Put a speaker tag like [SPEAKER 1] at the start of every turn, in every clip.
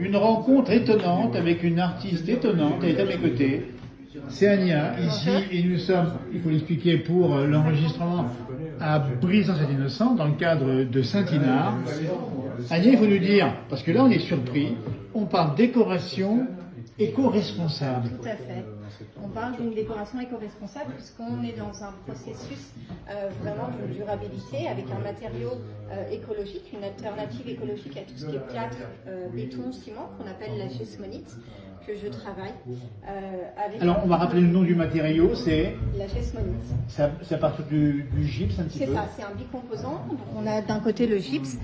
[SPEAKER 1] une rencontre étonnante avec une artiste étonnante. Elle est à mes côtés. C'est Ania, ici, et nous sommes, il faut l'expliquer, pour l'enregistrement à Brie-Saint-Innocent, dans le cadre de Saint-Inard. Ania, il faut nous dire, parce que là on est surpris, on parle décoration éco-responsable.
[SPEAKER 2] Tout à fait. On parle d'une décoration éco-responsable puisqu'on est dans un processus vraiment de durabilité avec un matériau écologique, une alternative écologique à tout ce qui est plâtre, béton, ciment qu'on appelle la gessmonite que je travaille avec.
[SPEAKER 1] Alors on va rappeler le nom du matériau, c'est
[SPEAKER 2] la gessmonite.
[SPEAKER 1] C'est à partir du gypse un petit peu.
[SPEAKER 2] C'est ça, c'est un bicomposant. On a d'un côté le gypse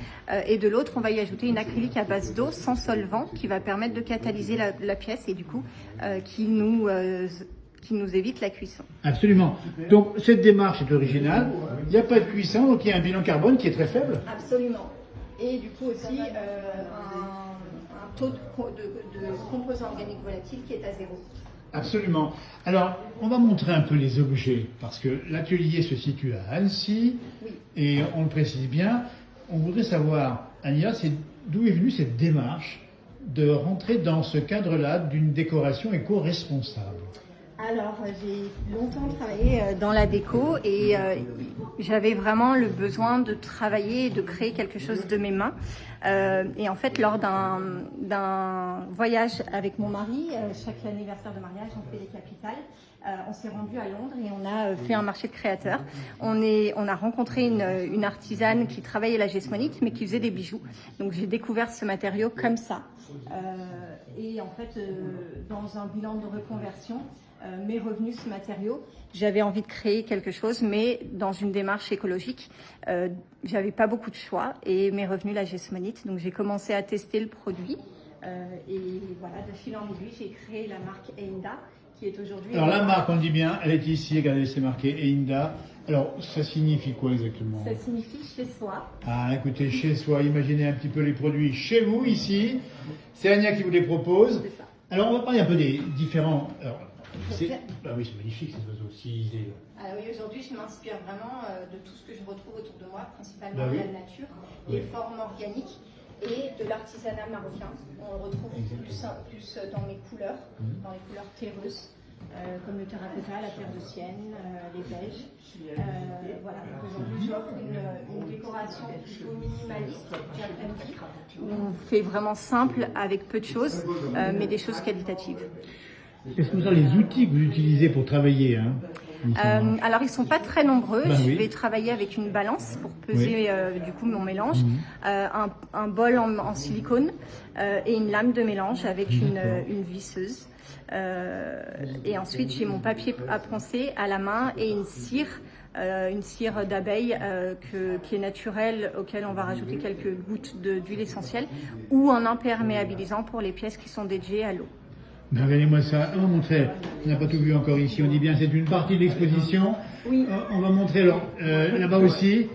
[SPEAKER 2] et de l'autre on va y ajouter une acrylique à base d'eau sans solvant qui va permettre de catalyser la pièce et du coup qui nous évite la cuisson.
[SPEAKER 1] Absolument. Donc cette démarche est originale. Il n'y a pas de cuisson, donc il y a un bilan carbone qui est très faible.
[SPEAKER 2] Absolument. Et du coup aussi un taux de composants organiques volatiles qui est à zéro.
[SPEAKER 1] Absolument. Alors, on va montrer un peu les objets, parce que l'atelier se situe à Annecy,
[SPEAKER 2] Oui.
[SPEAKER 1] et on le précise bien. On voudrait savoir, Ania, d'où est venue cette démarche de rentrer dans ce cadre-là d'une décoration éco-responsable?
[SPEAKER 2] Alors, j'ai longtemps travaillé dans la déco et j'avais vraiment le besoin de travailler et de créer quelque chose de mes mains. Et en fait, lors d'un voyage avec mon mari, chaque anniversaire de mariage, on fait les capitales. On s'est rendu à Londres et on a fait un marché de créateurs. On a rencontré une artisane qui travaillait la gessmonite mais qui faisait des bijoux. Donc j'ai découvert ce matériau comme ça. Et en fait, dans un bilan de reconversion, m'est revenu ce matériau. J'avais envie de créer quelque chose, mais dans une démarche écologique. J'avais pas beaucoup de choix et m'est revenu la gessmonite. Donc j'ai commencé à tester le produit et voilà, de fil en aiguille, j'ai créé la marque Einda, qui est aujourd'hui.
[SPEAKER 1] Alors la marque, on le dit bien, elle est ici, regardez, c'est marqué Einda. Alors ça signifie quoi exactement?
[SPEAKER 2] Ça signifie chez soi.
[SPEAKER 1] Ah, écoutez, chez soi, imaginez un petit peu les produits chez vous, ici. C'est Ania qui vous les propose.
[SPEAKER 2] C'est ça.
[SPEAKER 1] Alors on va parler un peu des différents... Alors, ah oui, c'est magnifique ces oiseaux stylisés.
[SPEAKER 2] Alors oui, aujourd'hui, je m'inspire vraiment de tout ce que je retrouve autour de moi, principalement
[SPEAKER 1] Bah oui.
[SPEAKER 2] de la nature, les formes organiques et de l'artisanat marocain. On le retrouve plus dans mes couleurs, dans les couleurs terreuses, comme le terracotta, la terre de sienne, les beiges. Voilà, donc aujourd'hui, j'offre une décoration plutôt minimaliste, j'apprécie, où on fait vraiment simple avec peu de choses, mais des choses qualitatives.
[SPEAKER 1] Est-ce que vous avez les outils que vous utilisez pour travailler
[SPEAKER 2] Alors ils sont pas très nombreux.
[SPEAKER 1] Bah,
[SPEAKER 2] je
[SPEAKER 1] oui.
[SPEAKER 2] vais travailler avec une balance pour peser du coup mon mélange, un bol en silicone et une lame de mélange avec une visseuse. Et ensuite j'ai mon papier à poncer à la main et une cire d'abeille qui est naturelle, auquel on va rajouter quelques gouttes d'huile essentielle ou un imperméabilisant pour les pièces qui sont dédiées à l'eau.
[SPEAKER 1] Ben, regardez-moi ça, on va montrer, on n'a pas tout vu encore ici, on dit bien c'est une partie de l'exposition.
[SPEAKER 2] Oui.
[SPEAKER 1] On va montrer alors là-bas aussi,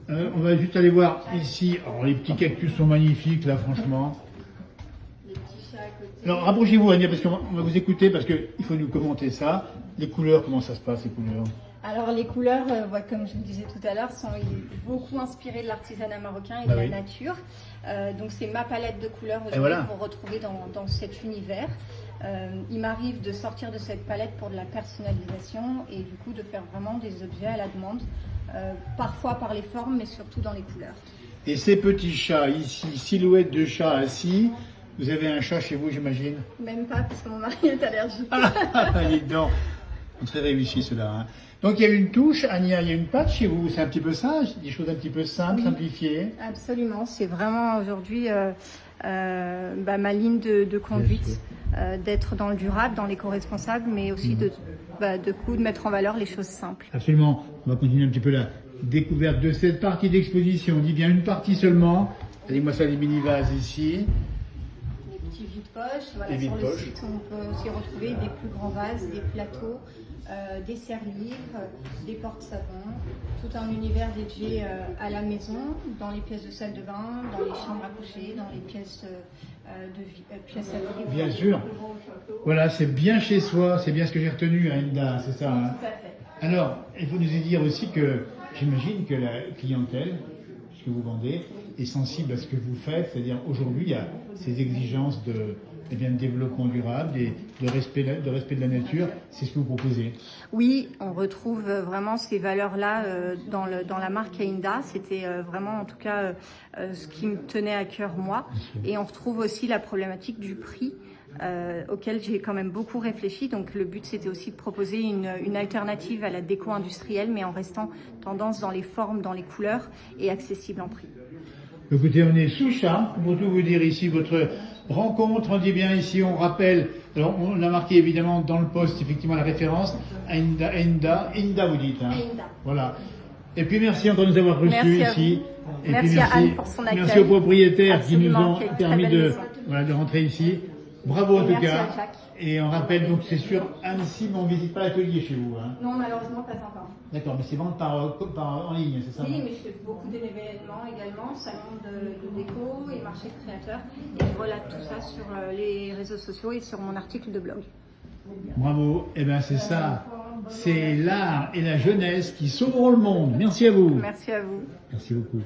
[SPEAKER 1] on va juste aller voir ici, alors les petits cactus sont magnifiques là franchement.
[SPEAKER 2] Les petits chats à côté.
[SPEAKER 1] Alors rapprochez-vous Ania parce qu'on va vous écouter parce qu'il faut nous commenter ça. Les couleurs, comment ça se passe les couleurs?
[SPEAKER 2] Alors les couleurs, comme je vous disais tout à l'heure, sont beaucoup inspirées de l'artisanat marocain et de
[SPEAKER 1] Bah
[SPEAKER 2] la
[SPEAKER 1] oui.
[SPEAKER 2] nature. Donc c'est ma palette de couleurs aujourd'hui
[SPEAKER 1] voilà.
[SPEAKER 2] que vous retrouvez dans cet univers. Il m'arrive de sortir de cette palette pour de la personnalisation et du coup de faire vraiment des objets à la demande, parfois par les formes mais surtout dans les couleurs.
[SPEAKER 1] Et ces petits chats ici, silhouette de chat assis, vous avez un chat chez vous j'imagine?
[SPEAKER 2] Même pas parce que mon mari est allergique.
[SPEAKER 1] Ah, dites donc, très réussi cela. Hein. Donc il y a une touche, Ania, il y a une patte chez vous, c'est un petit peu ça, des choses un petit peu simples,
[SPEAKER 2] Oui.
[SPEAKER 1] simplifiées.
[SPEAKER 2] Absolument, c'est vraiment aujourd'hui ma ligne de conduite, d'être dans le durable, dans l'éco-responsable, mais aussi de mettre en valeur les choses simples.
[SPEAKER 1] Absolument, on va continuer un petit peu la découverte de cette partie d'exposition. On dit bien une partie seulement. Regardez-moi ça, les mini-vases ici.
[SPEAKER 2] Les petits vides-poches, voilà,
[SPEAKER 1] Les
[SPEAKER 2] sur le
[SPEAKER 1] vides-poches.
[SPEAKER 2] site on peut aussi retrouver des plus grands vases, des plateaux, des serre-livres, des porte-savons, tout un univers dédié à la maison, dans les pièces de salle de bain, dans les chambres à coucher, dans les pièces pièces à vivre.
[SPEAKER 1] Bien sûr. Voilà, c'est bien chez soi, c'est bien ce que j'ai retenu, Enda, c'est ça. Hein.
[SPEAKER 2] Tout à fait.
[SPEAKER 1] Alors, il faut nous dire aussi que j'imagine que la clientèle, ce que vous vendez, est sensible à ce que vous faites, c'est-à-dire aujourd'hui il y a ces exigences de développement durable et de respect de la nature, c'est ce que vous proposez.
[SPEAKER 2] Oui, on retrouve vraiment ces valeurs-là dans la marque Ainda. C'était vraiment en tout cas ce qui me tenait à cœur moi. Et on retrouve aussi la problématique du prix. Auquel j'ai quand même beaucoup réfléchi. Donc le but c'était aussi de proposer une alternative à la déco industrielle, mais en restant tendance dans les formes, dans les couleurs et accessible en prix.
[SPEAKER 1] Écoutez, on est sous charme, pour tout vous dire ici, votre rencontre, on dit bien ici, on rappelle, alors on a marqué évidemment dans le post effectivement la référence, Ainda vous dites. Hein.
[SPEAKER 2] Ainda.
[SPEAKER 1] Voilà. Et puis merci encore de nous avoir reçus ici. Et
[SPEAKER 2] merci
[SPEAKER 1] puis
[SPEAKER 2] à Anne pour son accueil.
[SPEAKER 1] Merci aux propriétaires qui nous ont
[SPEAKER 2] Absolument, quelle
[SPEAKER 1] permis
[SPEAKER 2] très belle
[SPEAKER 1] de,
[SPEAKER 2] maison.
[SPEAKER 1] de rentrer ici. Bravo en tout
[SPEAKER 2] Merci
[SPEAKER 1] cas.
[SPEAKER 2] à Jacques.
[SPEAKER 1] Et on rappelle donc c'est sur Annecy, mais on ne visite pas l'atelier chez vous. Hein.
[SPEAKER 2] Non, malheureusement pas encore.
[SPEAKER 1] D'accord, mais c'est vente en ligne, c'est ça?
[SPEAKER 2] Oui, mais je fais beaucoup d'événements également, salon de déco et marché de créateurs. Et je relate tout ça sur les réseaux sociaux et sur mon article de blog.
[SPEAKER 1] Bravo, et bien c'est ça. C'est l'art et la jeunesse qui sauveront le monde. Merci à vous.
[SPEAKER 2] Merci à vous.
[SPEAKER 1] Merci beaucoup.